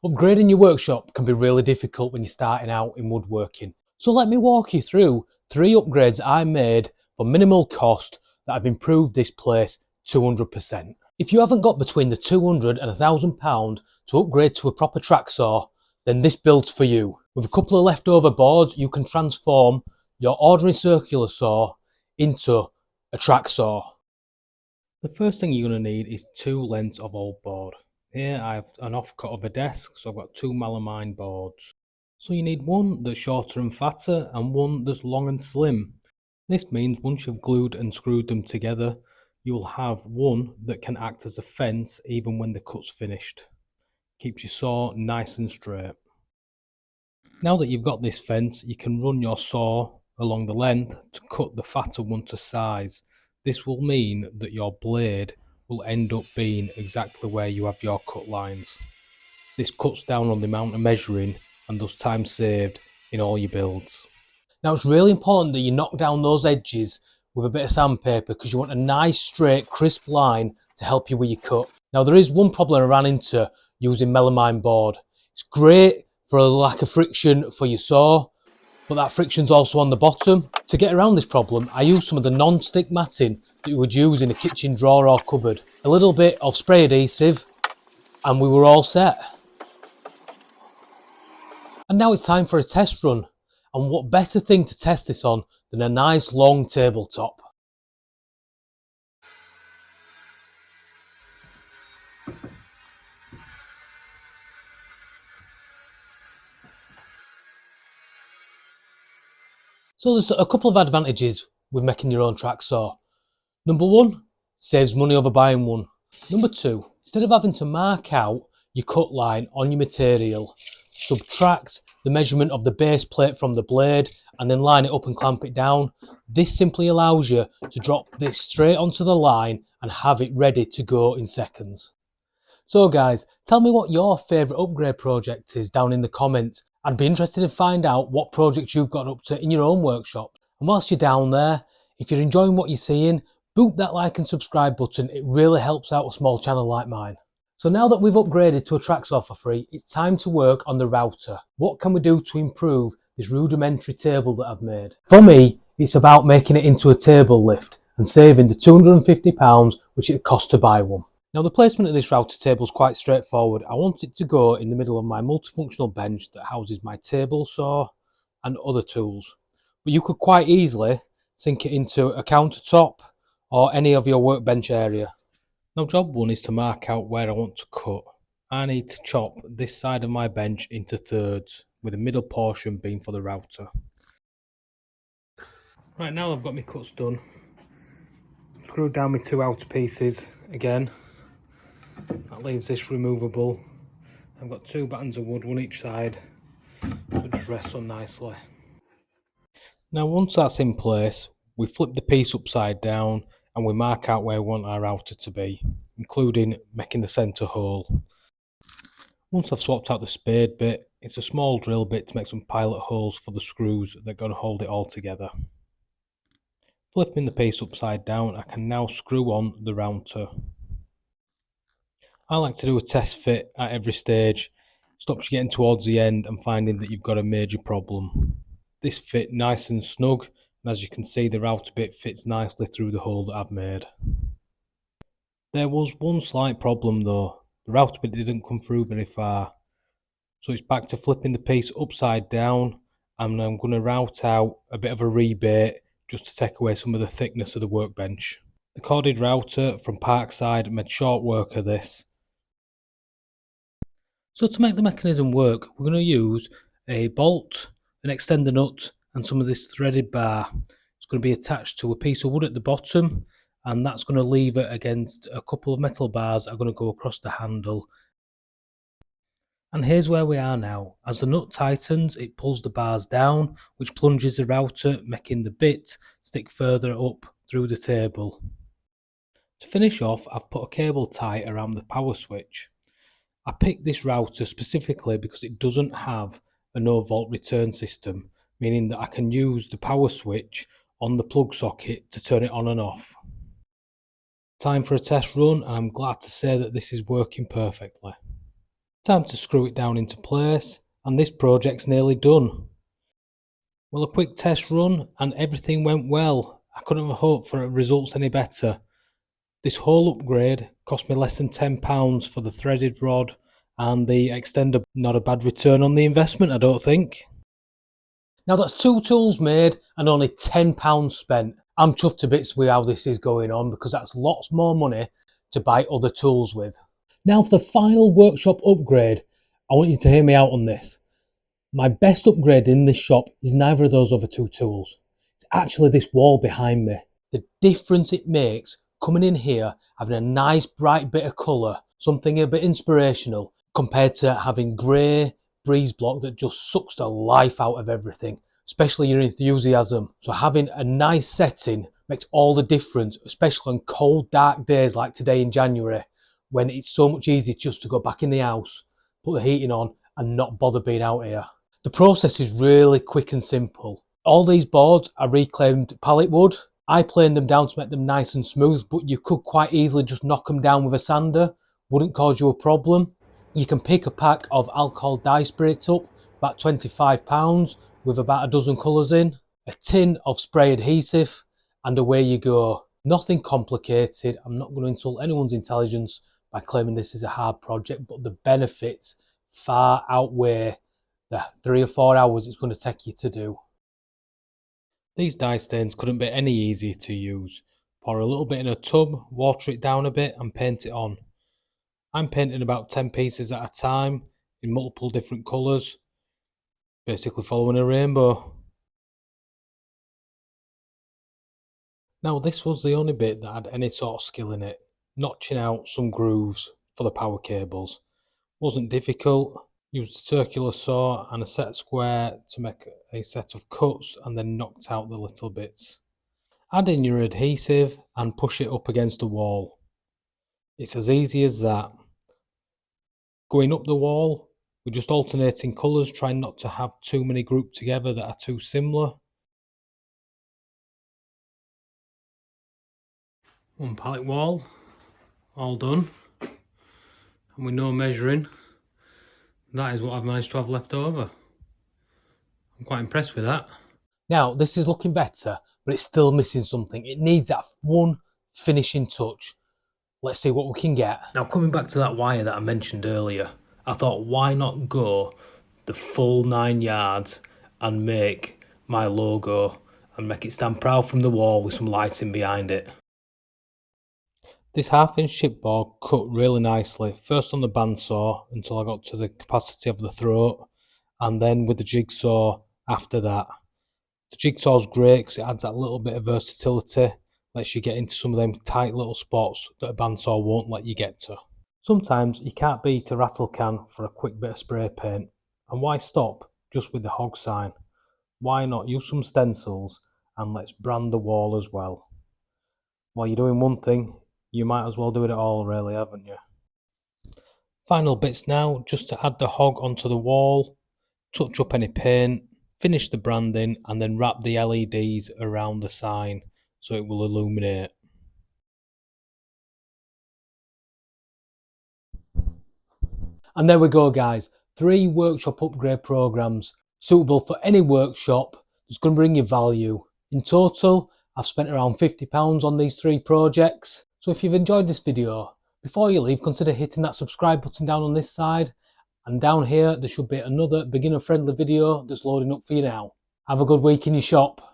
Upgrading your workshop can be really difficult when you're starting out in woodworking. So let me walk you through 3 upgrades I made for minimal cost that have improved this place 200%. If you haven't got between the 200 and £1,000 to upgrade to a proper track saw, then this build's for you. With a couple of leftover boards, you can transform your ordinary circular saw into a track saw. The first thing you're going to need is 2 lengths of old board. Here I have an offcut of a desk, so I've got 2 melamine boards. So you need one that's shorter and fatter and one that's long and slim. This means once you've glued and screwed them together, you'll have one that can act as a fence even when the cut's finished. Keeps your saw nice and straight. Now that you've got this fence, you can run your saw along the length to cut the fatter one to size. This will mean that your blade will end up being exactly where you have your cut lines. This cuts down on the amount of measuring and thus time saved in all your builds. Now it's really important that you knock down those edges with a bit of sandpaper because you want a nice straight crisp line to help you with your cut. Now there is one problem I ran into using melamine board. It's great for a lack of friction for your saw, but that friction's also on the bottom. To get around this problem, I used some of the non-stick matting that you would use in a kitchen drawer or cupboard. A little bit of spray adhesive and we were all set. And now it's time for a test run. And what better thing to test this on than a nice long tabletop? So there's a couple of advantages with making your own track saw. Number 1, saves money over buying one. Number 2, instead of having to mark out your cut line on your material, subtract the measurement of the base plate from the blade and then line it up and clamp it down, this simply allows you to drop this straight onto the line and have it ready to go in seconds. So guys, tell me what your favourite upgrade project is down in the comments. I'd be interested to find out what projects you've got up to in your own workshop. And whilst you're down there, if you're enjoying what you're seeing, boot that like and subscribe button. It really helps out a small channel like mine. So now that we've upgraded to a track saw for free, it's time to work on the router. What can we do to improve this rudimentary table that I've made? For me, it's about making it into a table lift and saving the £250 which it costs to buy one. Now the placement of this router table is quite straightforward. I want it to go in the middle of my multifunctional bench that houses my table saw and other tools. But you could quite easily sink it into a countertop or any of your workbench area. Now job 1 is to mark out where I want to cut. I need to chop this side of my bench into thirds, with the middle portion being for the router. Right, now I've got my cuts done. Screwed down my 2 outer pieces again. That leaves this removable. I've got 2 battens of wood, one each side, so it just rests on nicely. Now once that's in place, we flip the piece upside down and we mark out where we want our router to be, including making the centre hole. Once I've swapped out the spade bit, it's a small drill bit to make some pilot holes for the screws that are going to hold it all together. Flipping the piece upside down, I can now screw on the router. I like to do a test fit at every stage. Stops you getting towards the end and finding that you've got a major problem. This fit nice and snug, and as you can see, the router bit fits nicely through the hole that I've made. There was one slight problem though. The router bit didn't come through very far. So it's back to flipping the piece upside down, and I'm going to route out a bit of a rebate just to take away some of the thickness of the workbench. The corded router from Parkside made short work of this. So to make the mechanism work, we're going to use a bolt, an extender nut and some of this threaded bar. It's going to be attached to a piece of wood at the bottom, and that's going to lever against a couple of metal bars that are going to go across the handle. And here's where we are now. As the nut tightens, it pulls the bars down, which plunges the router, making the bit stick further up through the table. To finish off, I've put a cable tie around the power switch. I picked this router specifically because it doesn't have a no volt return system, meaning that I can use the power switch on the plug socket to turn it on and off. Time for a test run, and I'm glad to say that this is working perfectly. Time to screw it down into place, and this project's nearly done. Well, a quick test run and everything went well. I couldn't have hoped for results any better. This whole upgrade cost me less than £10 for the threaded rod and the extender. Not a bad return on the investment, I don't think. Now that's 2 tools made and only £10 spent. I'm chuffed to bits with how this is going on because that's lots more money to buy other tools with. Now for the final workshop upgrade, I want you to hear me out on this. My best upgrade in this shop is neither of those other 2 tools. It's actually this wall behind me. The difference it makes coming in here, having a nice bright bit of colour, something a bit inspirational, compared to having grey breeze block that just sucks the life out of everything, especially your enthusiasm. So having a nice setting makes all the difference, especially on cold, dark days like today in January, when it's so much easier just to go back in the house, put the heating on and not bother being out here. The process is really quick and simple. All these boards are reclaimed pallet wood. I planed them down to make them nice and smooth, but you could quite easily just knock them down with a sander. Wouldn't cause you a problem. You can pick a pack of alcohol dye sprit up, about £25, with about a dozen colours in, a tin of spray adhesive, and away you go. Nothing complicated. I'm not going to insult anyone's intelligence by claiming this is a hard project, but the benefits far outweigh the 3 or 4 hours it's going to take you to do. These dye stains couldn't be any easier to use. Pour a little bit in a tub, water it down a bit and paint it on. I'm painting about 10 pieces at a time in multiple different colours, basically following a rainbow. Now this was the only bit that had any sort of skill in it, notching out some grooves for the power cables. Wasn't difficult, used a circular saw and a set square to make a set of cuts and then knocked out the little bits. Add in your adhesive and push it up against the wall. It's as easy as that. Going up the wall, we're just alternating colours, trying not to have too many grouped together that are too similar. One pallet wall, all done. And with no measuring, that is what I've managed to have left over. I'm quite impressed with that. Now, this is looking better, but it's still missing something. It needs that one finishing touch. Let's see what we can get. Now, coming back to that wire that I mentioned earlier, I thought, why not go the full 9 yards and make my logo and make it stand proud from the wall with some lighting behind it. This 1/2 inch chipboard cut really nicely, first on the bandsaw until I got to the capacity of the throat, and then with the jigsaw after that. The jigsaw's great because it adds that little bit of versatility, lets you get into some of them tight little spots that a bandsaw won't let you get to. Sometimes you can't beat a rattle can for a quick bit of spray paint, and why stop just with the hog sign? Why not use some stencils and let's brand the wall as well? While you're doing one thing, you might as well do it all really, haven't you? Final bits now, just to add the hog onto the wall, touch up any paint, finish the branding and then wrap the LEDs around the sign so it will illuminate. And there we go guys, 3 workshop upgrade programs suitable for any workshop that's going to bring you value. In total, I've spent around £50 on these 3 projects. So if you've enjoyed this video, before you leave, consider hitting that subscribe button down on this side. And down here, there should be another beginner friendly video that's loading up for you now. Have a good week in your shop.